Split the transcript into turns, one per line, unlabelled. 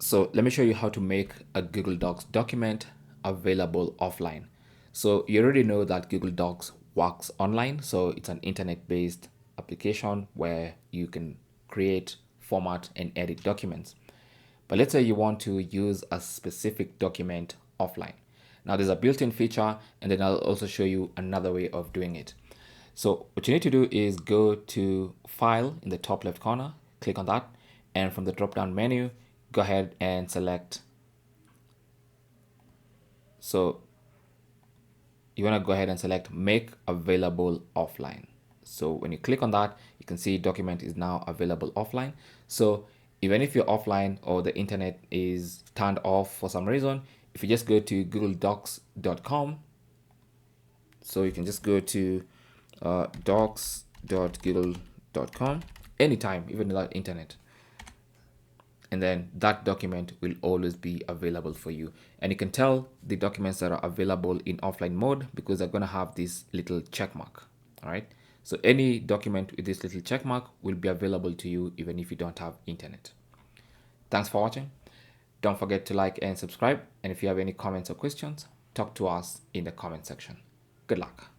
So let me show you how to make a Google Docs document available offline. So you already know that Google Docs works online. So it's an internet-based application where you can create, format, and edit documents. But let's say you want to use a specific document offline. Now there's a built-in feature, and then I'll also show you another way of doing it. So what you need to do is go to File in the top left corner, click on that, and from the drop-down menu, go ahead and select. So you want to go ahead and select Make Available Offline. So when you click on that, you can see document is now available offline. So even if you're offline or the internet is turned off for some reason, if you just go to googledocs.com, so you can just go to docs.google.com anytime, even without internet, and then that document will always be available for you. And you can tell the documents that are available in offline mode because they're going to have this little check mark. All right, so any document with this little check mark will be available to you even if you don't have internet. Thanks for watching. Don't forget to like and subscribe, and if you have any comments or questions, talk to us in the comment section. Good luck.